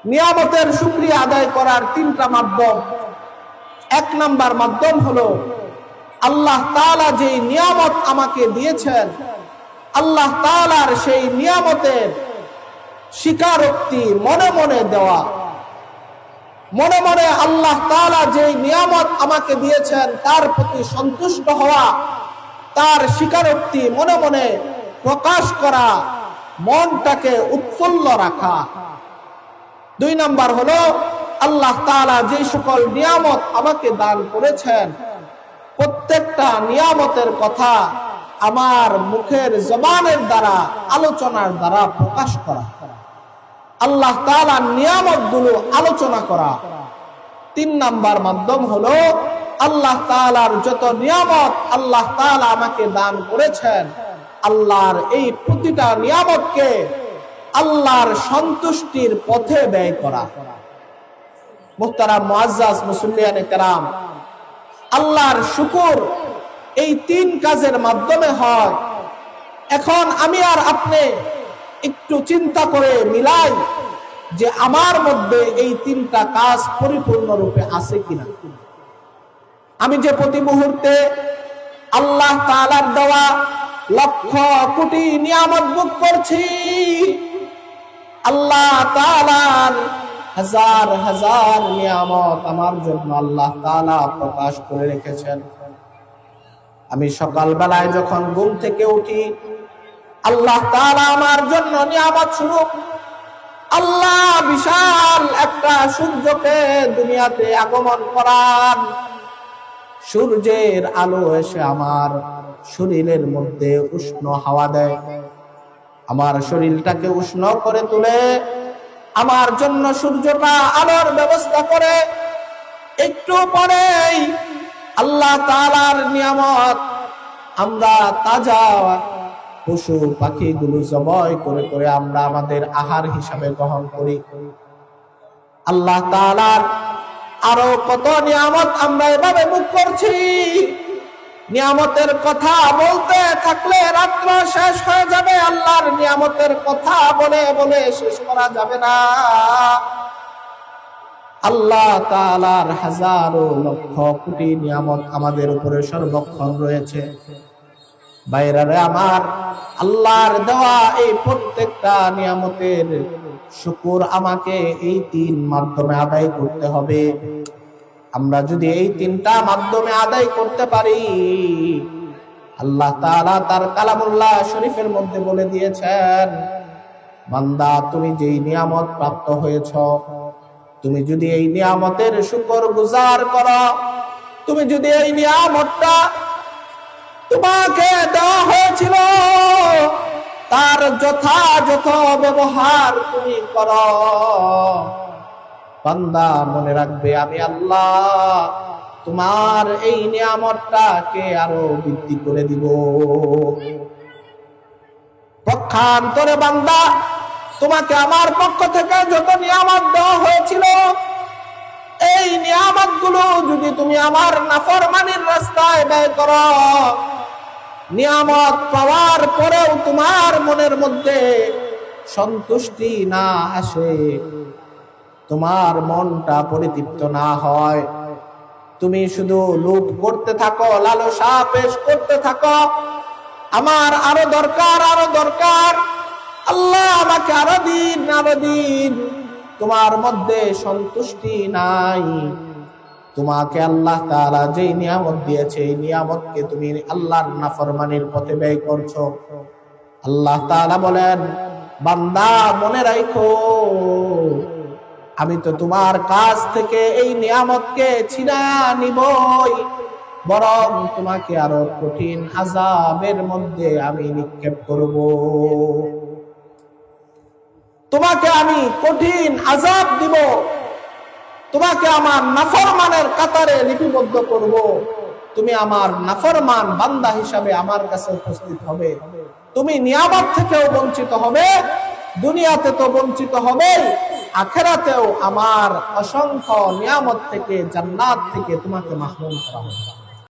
নিয়ামতের শুকরিয়া আদায় করার তিনটা মাধ্যম। এক নাম্বার মাধ্যম হলো আল্লাহ তাআলা যে নিয়ামত আমাকে দিয়েছেন, আল্লাহ তাআলার সেই নিয়ামতের স্বীকারোক্তি মনে মনে দেওয়া। মনে মনে আল্লাহ তাআলা যে নিয়ামত আমাকে দিয়েছেন তার প্রতি সন্তুষ্ট হওয়া, তার স্বীকারোক্তি মনে মনে প্রকাশ করা, মনটাকে উৎফুল্ল রাখা। দুই নাম্বার হলো আল্লাহ তাআলা যে সকল নিয়ামত আমাকে দান করেছেন প্রত্যেকটা নিয়ামতের কথা আমার মুখের জবানের দ্বারা, আলোচনার দ্বারা প্রকাশ করা, আল্লাহ তাআলার নিয়ামতগুলো আলোচনা করা। তিন নাম্বার মাধ্যম হলো আল্লাহ তাআলার যত নিয়ামত আল্লাহ তাআলা আমাকে দান করেছেন, আল্লাহর এই প্রতিটা নিয়ামতকে আল্লাহর সন্তুষ্টির পথে ব্যয় করা। মুহতারাম মুআজ্জাজ মুসল্লিয়ানে কেরাম, আল্লাহর শুকর এই তিন কাজের মাধ্যমে হয়। এখন আমি আর আপনি একটু চিন্তা করে মিলাই যে আমার মধ্যে এই তিনটা কাজ পরিপূর্ণরূপে আছে কিনা। আমি যে প্রতি মুহূর্তে আল্লাহ তাআলার দেওয়া লক্ষ কোটি নিয়ামত ভোগ করছি, আল্লাহ তাআলার হাজার হাজার নিয়ামত আমার জন্য আল্লাহ তাআলা প্রকাশ করে রেখেছেন। আমি সকালবেলায় যখন ঘুম থেকে উঠি, আল্লাহ তাআলা আমার জন্য নিয়ামত স্বরূপ আল্লাহ বিশাল একটা সূর্যকে দুনিয়াতে আগমন করান। সূর্যের আলো এসে আমার শরীরের মধ্যে উষ্ণ হাওয়া দেয়, আমার শরীরটাকে উষ্ণ করে তুলে আমার জন্য সূর্যটা আলোর ব্যবস্থা করে। একটু পরেই আল্লাহ তাআলার নিয়ামত আমরা তাজা পশু পাখিগুলো জবাই করে করে আমরা আমাদের আহার হিসাবে গ্রহণ করি। আল্লাহ তাআলার আরো কত নিয়ামত আমরা এভাবে ভোগ করছি। নিয়ামতের কথা বলতে থাকলে রাত্র শেষ হয়ে যাবে, আল্লাহর নিয়ামতের কথা বলে বলে শেষ করা যাবে না। আল্লাহ তাআলার হাজারো লক্ষ কোটি নিয়ামত আমাদের উপরে সর্বক্ষণ রয়েছে। বাইরে আমার আল্লাহর দেওয়া এই প্রত্যেকটা নিয়ামতের শুকর আমাকে এই তিন মাধ্যমে আদায় করতে হবে। আমরা যদি এই তিনটা মাধ্যমে আদায় করতে পারি, আল্লাহ তাআলা তার কালামুল্লাহ শরীফের মধ্যে বলে দিয়েছেন, বান্দা তুমি যেই নিয়ামত প্রাপ্ত হয়েছ, তুমি যদি এই নিয়ামতের শুকর গুজার করো, তুমি যদি এই নিয়ামতটা তোমাকে দেওয়া হয়েছিল তার যথাযথ ব্যবহার তুমি করো, বান্দা মনে রাখবে আমি আল্লাহ তোমার এই নিয়ামতটাকে আরো বৃদ্ধি করে দিব। পক্ষান্তরে বান্দা তোমাকে আমার পক্ষ থেকে যত নিয়ামত দেওয়া হয়েছিল, এই নিয়ামত গুলো যদি তুমি আমার নাফরমানির রাস্তায় ব্যয় করো, নিয়ামত পাওয়ার পরেও তোমার মনের মধ্যে সন্তুষ্টি না আসে, তোমার মনটা পরিতৃপ্ত না হয়, তুমি শুধু লুট করতে থাকো, লালসা পেশ করতে থাকো, আমার আরো দরকার, আরো দরকার, আল্লাহ আমাকে আরো দিন, আরো দিন, তোমার মধ্যে সন্তুষ্টি নাই। তোমাকে আল্লাহ তাআলা যে নিয়ামত দিয়েছে এই নিয়ামতকে তুমি আল্লাহর নাফরমানির পথে ব্যয় করছো। আল্লাহ তাআলা বলেন, বান্দা মনে রাখো আমি তো তোমার কাছ থেকে এই নিয়ামতকে ছিনা নিবই, বরং তোমাকে আরো কঠিন আযাবের মধ্যে আমি নিক্ষেপ করব। তোমাকে আমি কঠিন আযাব দিব, তোমাকে আমার নাফরমানের কাতারে লিপিবদ্ধ করব। তুমি আমার নাফরমান বান্দা হিসাবে আমার কাছে উপস্থিত হবে। তুমি নিয়ামত থেকেও বঞ্চিত হবে, দুনিয়াতে তো বঞ্চিত হবে, আখিরাতেও আমার অসংখ্য নিয়ামত থেকে, জান্নাত থেকে তোমাকে মাহরুম করা হবে।